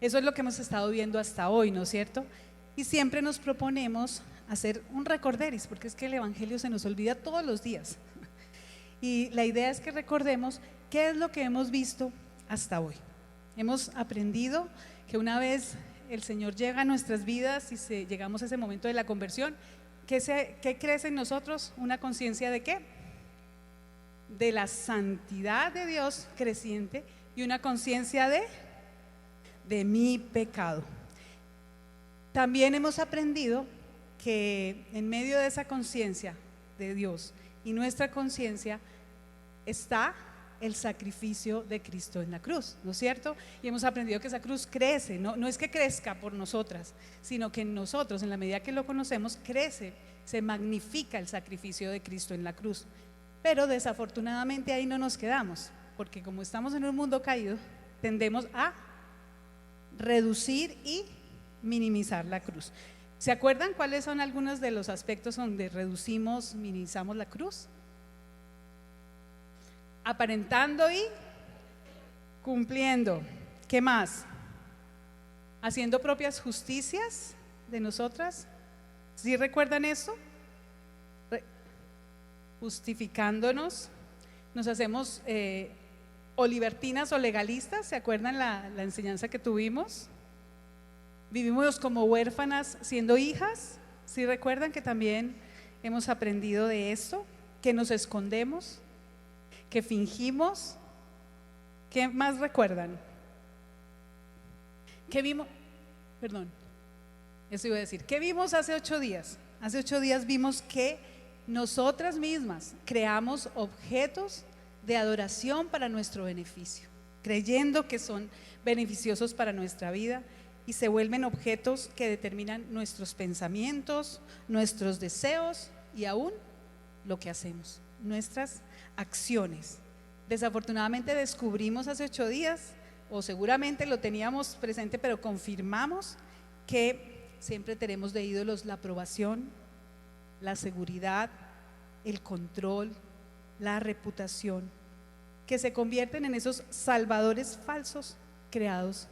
Eso es lo que hemos estado viendo hasta hoy, ¿no es cierto? Y siempre nos proponemos hacer un recorderis, porque es que el Evangelio se nos olvida todos los días. Y la idea es que recordemos qué es lo que hemos visto hasta hoy. Hemos aprendido que una vez el Señor llega a nuestras vidas y llegamos a ese momento de la conversión, ¿qué crece en nosotros? ¿Una conciencia de qué? De la santidad de Dios creciente y una conciencia de mi pecado. También hemos aprendido que en medio de esa conciencia de Dios y nuestra conciencia está el sacrificio de Cristo en la cruz, ¿no es cierto? Y hemos aprendido que esa cruz crece, no es que crezca por nosotras, sino que en nosotros, en la medida que lo conocemos, crece, se magnifica el sacrificio de Cristo en la cruz. Pero desafortunadamente ahí no nos quedamos, porque como estamos en un mundo caído, tendemos a reducir y minimizar la cruz. ¿Se acuerdan cuáles son algunos de los aspectos donde reducimos, minimizamos la cruz? Aparentando y cumpliendo. ¿Qué más? Haciendo propias justicias de nosotras. ¿Sí recuerdan eso? Justificándonos. Nos hacemos o libertinas o legalistas. ¿Se acuerdan la enseñanza que tuvimos? Vivimos como huérfanas siendo hijas. ¿Sí recuerdan que también hemos aprendido de esto? Que nos escondemos, que fingimos. ¿Qué más recuerdan? ¿Qué vimos? Perdón, eso iba a decir. ¿Qué vimos hace 8 días? Hace 8 días vimos que nosotras mismas creamos objetos de adoración para nuestro beneficio, creyendo que son beneficiosos para nuestra vida, y se vuelven objetos que determinan nuestros pensamientos, nuestros deseos y aún lo que hacemos, nuestras acciones. Desafortunadamente descubrimos hace 8 días, o seguramente lo teníamos presente, pero confirmamos que siempre tenemos de ídolos la aprobación, la seguridad, el control, la reputación, que se convierten en esos salvadores falsos creados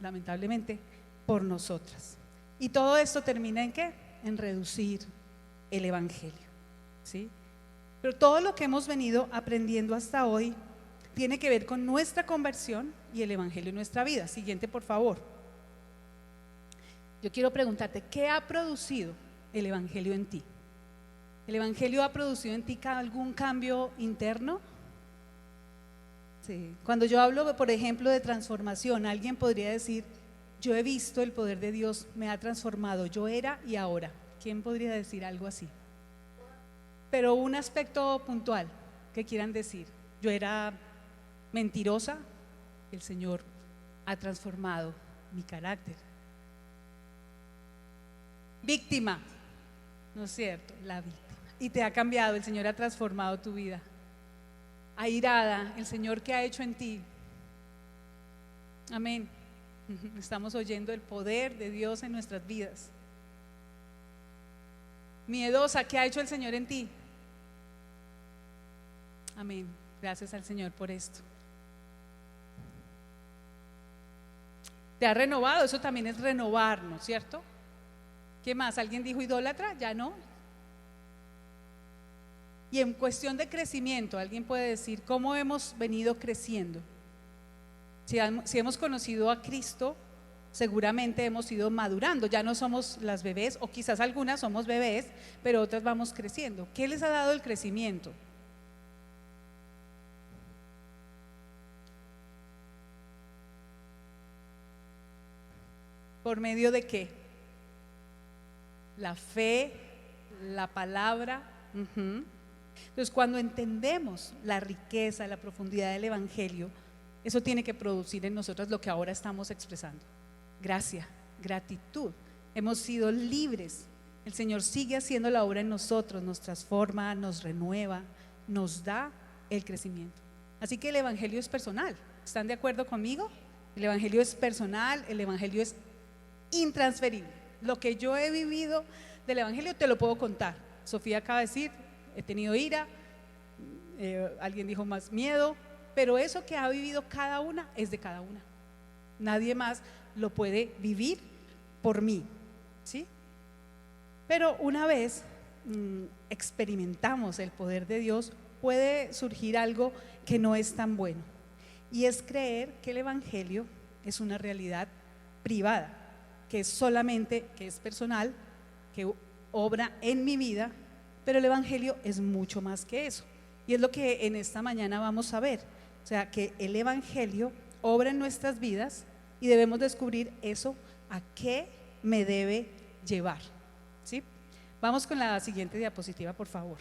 lamentablemente por nosotras. Y todo esto termina en ¿qué? En reducir el Evangelio, ¿sí? Pero todo lo que hemos venido aprendiendo hasta hoy tiene que ver con nuestra conversión y el Evangelio en nuestra vida. Siguiente, por favor. Yo quiero preguntarte, ¿qué ha producido el Evangelio en ti? ¿El Evangelio ha producido en ti algún cambio interno? Sí. Cuando yo hablo, por ejemplo, de transformación, alguien podría decir: yo he visto el poder de Dios, me ha transformado, yo era y ahora. ¿Quién podría decir algo así? Pero un aspecto puntual que quieran decir: yo era mentirosa, el Señor ha transformado mi carácter. Víctima, ¿no es cierto? La víctima. Y te ha cambiado, el Señor ha transformado tu vida. Airada, el Señor, ¿qué ha hecho en ti? Amén. Estamos oyendo el poder de Dios en nuestras vidas. Miedosa, ¿qué ha hecho el Señor en ti? Amén. Gracias al Señor por esto. Te ha renovado, eso también es renovarnos, ¿cierto? ¿Qué más? ¿Alguien dijo idólatra? Ya no. Y en cuestión de crecimiento, alguien puede decir cómo hemos venido creciendo. Si hemos conocido a Cristo, seguramente hemos ido madurando. Ya no somos las bebés, o quizás algunas somos bebés, pero otras vamos creciendo. ¿Qué les ha dado el crecimiento? ¿Por medio de qué? La fe, la palabra. Entonces, cuando entendemos la riqueza, la profundidad del Evangelio, eso tiene que producir en nosotros lo que ahora estamos expresando: gracia, gratitud. Hemos sido libres. El Señor sigue haciendo la obra en nosotros, nos transforma, nos renueva, nos da el crecimiento. Así que el Evangelio es personal. ¿Están de acuerdo conmigo? El Evangelio es personal, el Evangelio es intransferible. Lo que yo he vivido del Evangelio te lo puedo contar. Sofía acaba de decir: he tenido ira, alguien dijo más miedo, pero eso que ha vivido cada una es de cada una. Nadie más lo puede vivir por mí, ¿sí? Pero una vez experimentamos el poder de Dios, puede surgir algo que no es tan bueno, y es creer que el Evangelio es una realidad privada, que es solamente, que es personal, que obra en mi vida, pero el Evangelio es mucho más que eso. Y es lo que en esta mañana vamos a ver, o sea, que el Evangelio obra en nuestras vidas y debemos descubrir eso, a qué me debe llevar, ¿sí? Vamos con la siguiente diapositiva, por favor.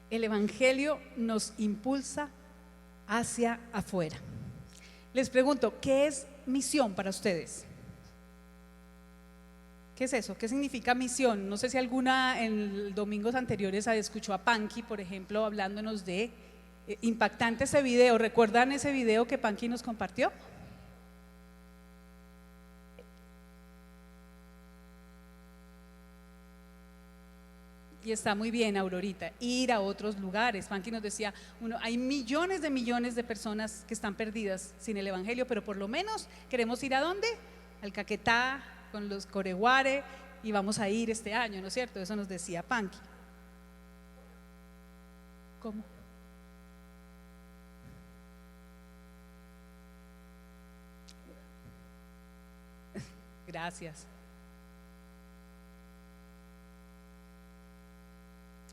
El Evangelio nos impulsa hacia afuera. Les pregunto, ¿qué es misión para ustedes? ¿Qué es eso? ¿Qué significa misión? No sé si alguna en domingos anteriores escuchó a Panky, por ejemplo, hablándonos de impactante ese video. ¿Recuerdan ese video que Panky nos compartió? Y está muy bien, Aurorita, ir a otros lugares. Panky nos decía, hay millones de personas que están perdidas sin el Evangelio, pero por lo menos queremos ir ¿a dónde? Al Caquetá, con los Coreguare, y vamos a ir este año, ¿no es cierto? Eso nos decía Panky. ¿Cómo? Gracias.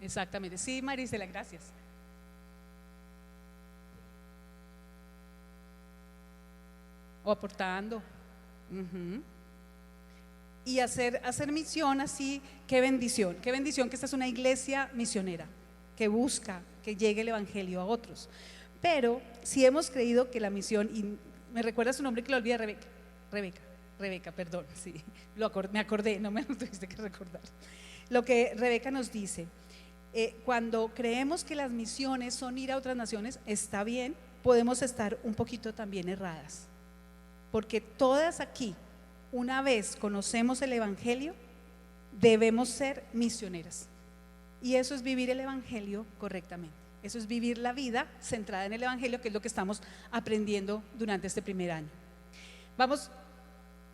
Exactamente, sí, Marisela, gracias. O aportando. Y hacer misión así, qué bendición que esta es una iglesia misionera que busca que llegue el Evangelio a otros. Pero si hemos creído que la misión, y me recuerda su nombre que lo olvidé, Rebeca, perdón, sí, me acordé, no me lo tuviste que recordar. Lo que Rebeca nos dice, cuando creemos que las misiones son ir a otras naciones, está bien, podemos estar un poquito también erradas, porque todas aquí, una vez conocemos el Evangelio, debemos ser misioneras, y eso es vivir el Evangelio correctamente, eso es vivir la vida centrada en el Evangelio, que es lo que estamos aprendiendo durante este primer año. Vamos,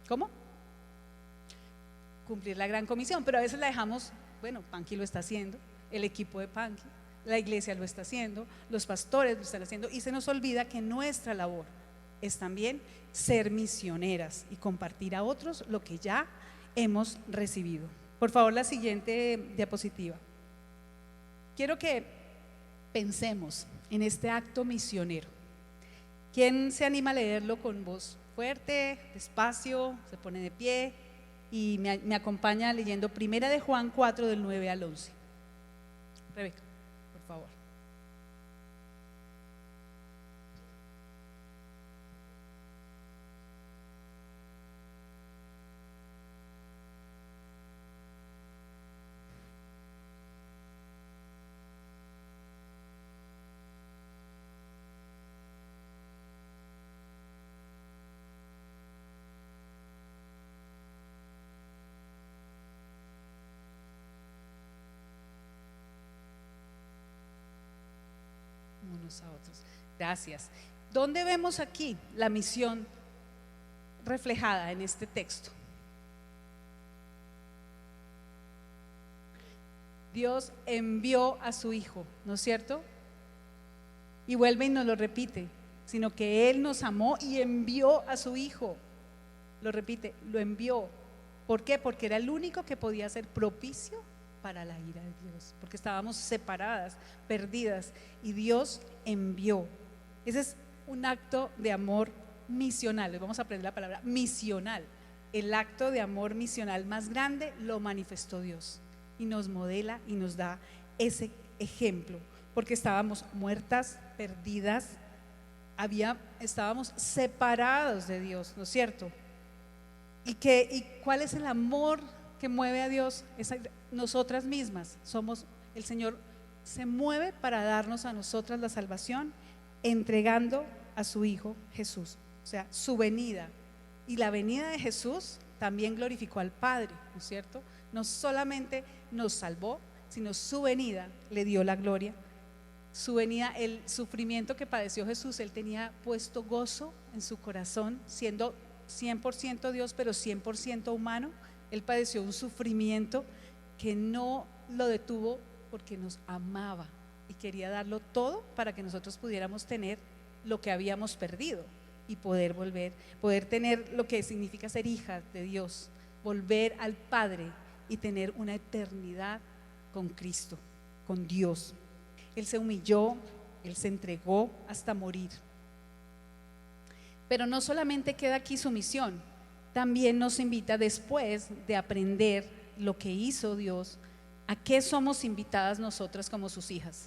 ¿cómo? Cumplir la gran comisión, pero a veces la dejamos, bueno, Panky lo está haciendo, el equipo de Panky, la iglesia lo está haciendo, los pastores lo están haciendo, y se nos olvida que nuestra labor es también ser misioneras y compartir a otros lo que ya hemos recibido. Por favor, la siguiente diapositiva. Quiero que pensemos en este acto misionero. ¿Quién se anima a leerlo con voz fuerte, despacio, se pone de pie y me acompaña leyendo 1 de Juan 4 del 9 al 11? Rebeca, por favor. Unos a otros. Gracias. ¿Dónde vemos aquí la misión reflejada en este texto? Dios envió a su Hijo, ¿no es cierto? Y vuelve y nos lo repite, sino que Él nos amó y envió a su Hijo. Lo repite, lo envió. ¿Por qué? Porque era el único que podía ser propicio para la ira de Dios, porque estábamos separadas, perdidas, y Dios envió. Ese es un acto de amor misional. Hoy vamos a aprender la palabra misional. El acto de amor misional más grande lo manifestó Dios y nos modela y nos da ese ejemplo, porque estábamos muertas, perdidas, estábamos separados de Dios, ¿no es cierto? ¿Y cuál es el amor que mueve a Dios? Nosotras mismas somos, el Señor se mueve para darnos a nosotras la salvación, entregando a su Hijo Jesús, o sea, su venida. Y la venida de Jesús también glorificó al Padre, ¿no es cierto? No solamente nos salvó, sino su venida le dio la gloria, su venida, el sufrimiento que padeció Jesús, Él tenía puesto gozo en su corazón, siendo 100% Dios, pero 100% humano. Él padeció un sufrimiento que no lo detuvo porque nos amaba y quería darlo todo para que nosotros pudiéramos tener lo que habíamos perdido y poder volver, poder tener lo que significa ser hijas de Dios, volver al Padre y tener una eternidad con Cristo, con Dios. Él se humilló, Él se entregó hasta morir. Pero no solamente queda aquí su misión, también nos invita, después de aprender lo que hizo Dios, ¿a qué somos invitadas nosotras como sus hijas?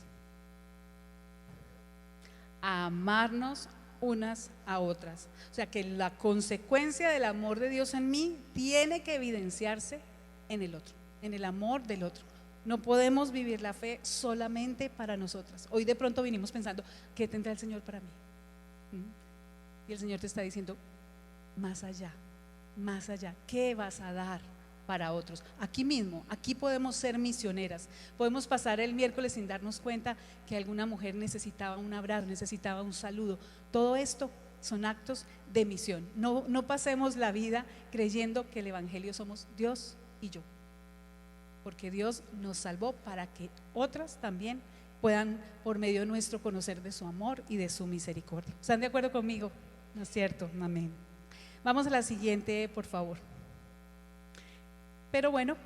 A amarnos unas a otras. O sea que la consecuencia del amor de Dios en mí tiene que evidenciarse en el otro, en el amor del otro. No podemos vivir la fe solamente para nosotras. Hoy de pronto vinimos pensando, ¿qué tendrá el Señor para mí? Y el Señor te está diciendo, más allá, ¿qué vas a dar para otros? Aquí mismo, aquí podemos ser misioneras. Podemos pasar el miércoles sin darnos cuenta que alguna mujer necesitaba un abrazo, necesitaba un saludo. Todo esto son actos de misión. No pasemos la vida creyendo que el evangelio somos Dios y yo, porque Dios nos salvó para que otras también puedan por medio nuestro conocer de su amor y de su misericordia. ¿Están de acuerdo conmigo? ¿No es cierto? Amén. Vamos a la siguiente, por favor. Pero bueno,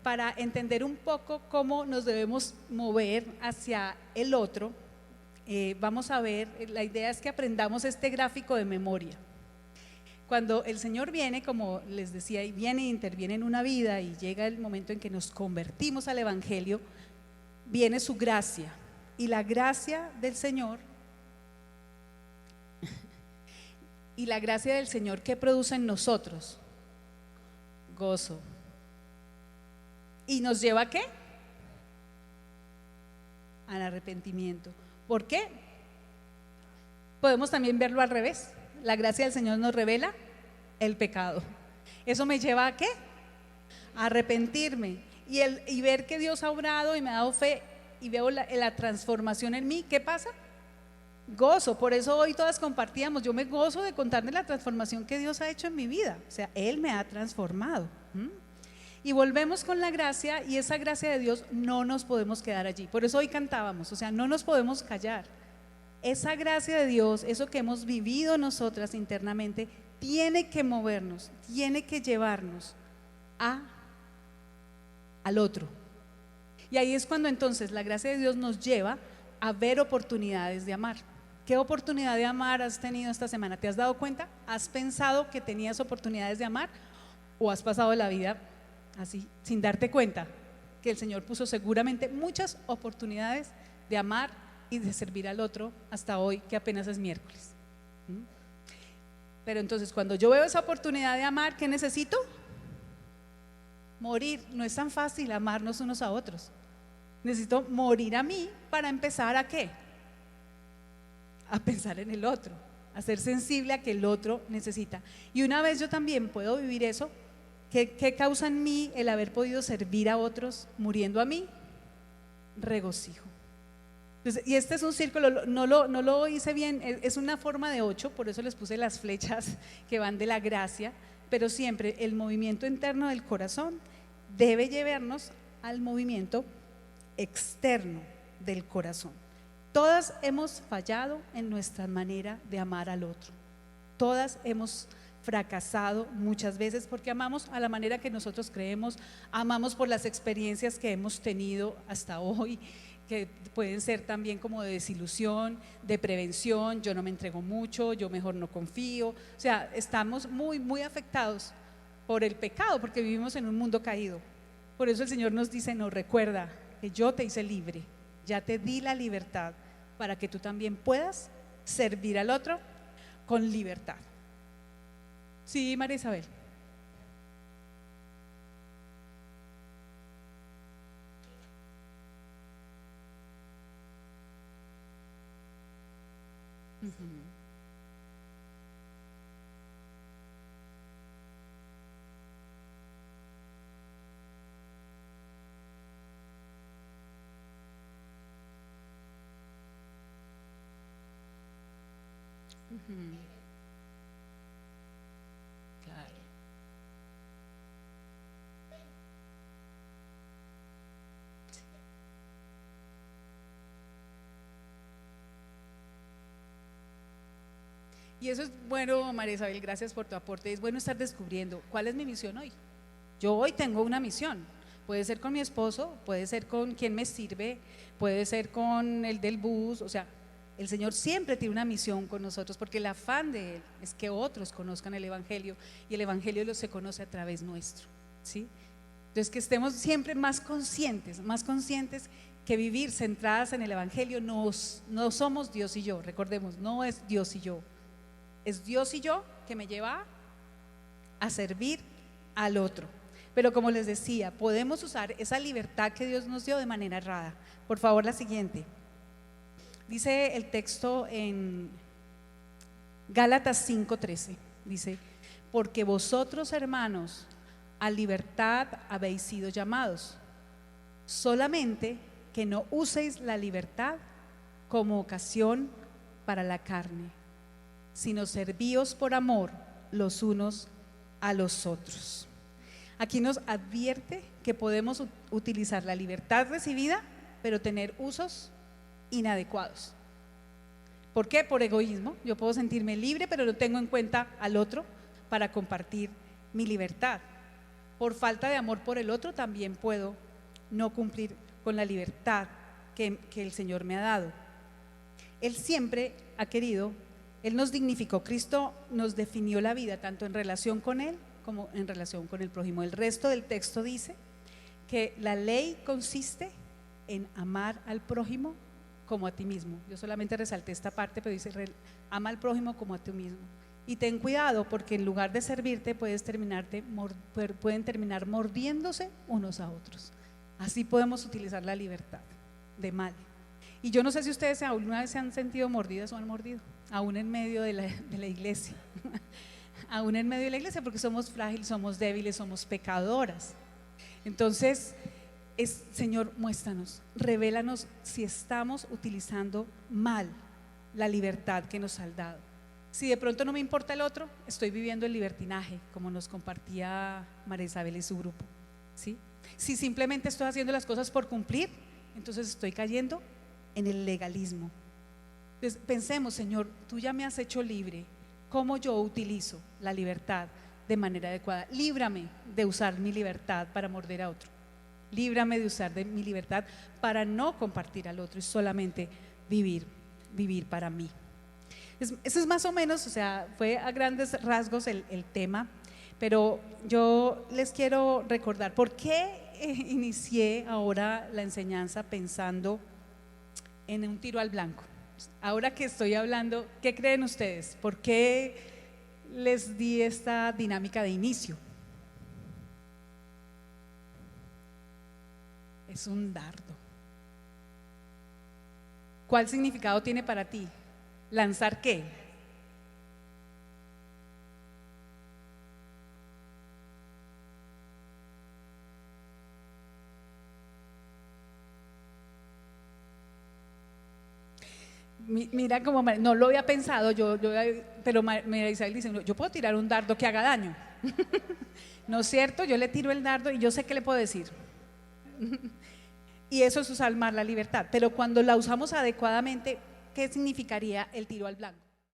para entender un poco cómo nos debemos mover hacia el otro, vamos a ver, la idea es que aprendamos este gráfico de memoria. Cuando el Señor viene, como les decía, y viene e interviene en una vida y llega el momento en que nos convertimos al evangelio, viene su gracia. Y la gracia del Señor, ¿qué produce en nosotros? Gozo. ¿Y nos lleva a qué? Al arrepentimiento. ¿Por qué? Podemos también verlo al revés. La gracia del Señor nos revela el pecado. ¿Eso me lleva a qué? A arrepentirme y ver que Dios ha obrado y me ha dado fe y veo la transformación en mí. ¿Qué pasa? Gozo. Por eso hoy todas compartíamos, yo me gozo de contarle la transformación que Dios ha hecho en mi vida. O sea, Él me ha transformado. Y volvemos con la gracia, y esa gracia de Dios no nos podemos quedar allí. Por eso hoy cantábamos, o sea, no nos podemos callar. Esa gracia de Dios, eso que hemos vivido nosotras internamente, tiene que movernos, tiene que llevarnos al otro. Y ahí es cuando entonces la gracia de Dios nos lleva a ver oportunidades de amar. ¿Qué oportunidad de amar has tenido esta semana? ¿Te has dado cuenta? ¿Has pensado que tenías oportunidades de amar? ¿O has pasado la vida así, sin darte cuenta que el Señor puso seguramente muchas oportunidades de amar y de servir al otro hasta hoy, que apenas es miércoles? Pero entonces cuando yo veo esa oportunidad de amar, ¿qué necesito? Morir. No es tan fácil amarnos unos a otros. Necesito morir a mí para empezar ¿a qué? A pensar en el otro, a ser sensible a que el otro necesita. Y una vez yo también puedo vivir eso, ¿qué causa en mí el haber podido servir a otros muriendo a mí? Regocijo. Entonces, y este es un círculo, no lo hice bien, es una forma de 8, por eso les puse las flechas que van de la gracia, pero siempre el movimiento interno del corazón debe llevarnos al movimiento externo del corazón. Todas hemos fallado en nuestra manera de amar al otro. Todas hemos fracasado muchas veces porque amamos a la manera que nosotros creemos, amamos por las experiencias que hemos tenido hasta hoy, que pueden ser también como de desilusión, de prevención, yo no me entrego mucho, yo mejor no confío. O sea, estamos muy afectados por el pecado porque vivimos en un mundo caído. Por eso el Señor nos dice, no, recuerda que yo te hice libre, ya te di la libertad para que tú también puedas servir al otro con libertad. Sí, María Isabel. Mm, claro. Y eso es bueno, María Isabel, gracias por tu aporte. Es bueno estar descubriendo cuál es mi misión hoy. Yo hoy tengo una misión. Puede ser con mi esposo, puede ser con quien me sirve, puede ser con el del bus. O sea, el Señor siempre tiene una misión con nosotros porque el afán de Él es que otros conozcan el Evangelio y el Evangelio lo se conoce a través nuestro, ¿sí? Entonces, que estemos siempre más conscientes que vivir centradas en el Evangelio. No somos Dios y yo, recordemos, no es Dios y yo, es Dios y yo que me lleva a servir al otro. Pero como les decía, podemos usar esa libertad que Dios nos dio de manera errada. Por favor, la siguiente. Dice el texto en Gálatas 5:13, dice: porque vosotros, hermanos, a libertad habéis sido llamados, solamente que no uséis la libertad como ocasión para la carne, sino servíos por amor los unos a los otros. Aquí nos advierte que podemos utilizar la libertad recibida, pero tener usos inadecuados. ¿Por qué? Por egoísmo. Yo puedo sentirme libre, pero no tengo en cuenta al otro para compartir mi libertad. Por falta de amor por el otro también puedo no cumplir con la libertad que el Señor me ha dado. Él siempre ha querido, Él nos dignificó, Cristo nos definió la vida tanto en relación con Él como en relación con el prójimo. El resto del texto dice que la ley consiste en amar al prójimo como a ti mismo. Yo solamente resalté esta parte, pero dice: ama al prójimo como a ti mismo. Y ten cuidado, porque en lugar de servirte pueden terminar mordiéndose unos a otros. Así podemos utilizar la libertad de mal. Y yo no sé si ustedes alguna vez se han sentido mordidas o han mordido, aún en medio de la iglesia. Aún en medio de la iglesia, porque somos frágiles, somos débiles, somos pecadoras. Entonces, Señor, muéstranos, revélanos si estamos utilizando mal la libertad que nos has dado. Si de pronto no me importa el otro, estoy viviendo el libertinaje, como nos compartía María Isabel y su grupo, ¿sí? Si simplemente estoy haciendo las cosas por cumplir, entonces estoy cayendo en el legalismo. Entonces pensemos: Señor, tú ya me has hecho libre, ¿cómo yo utilizo la libertad de manera adecuada? Líbrame de usar mi libertad para morder a otro, líbrame de usar de mi libertad para no compartir al otro y solamente vivir para mí. Eso es más o menos, o sea, fue a grandes rasgos el tema, pero yo les quiero recordar por qué inicié ahora la enseñanza pensando en un tiro al blanco. Ahora que estoy hablando, ¿qué creen ustedes? ¿Por qué les di esta dinámica de inicio? Es un dardo. ¿Cuál significado tiene para ti? ¿Lanzar qué? Mira, como no lo había pensado, pero María Isabel dice: yo puedo tirar un dardo que haga daño. ¿No es cierto? Yo le tiro el dardo y yo sé qué le puedo decir. Y eso es usar más la libertad. Pero cuando la usamos adecuadamente, ¿qué significaría el tiro al blanco?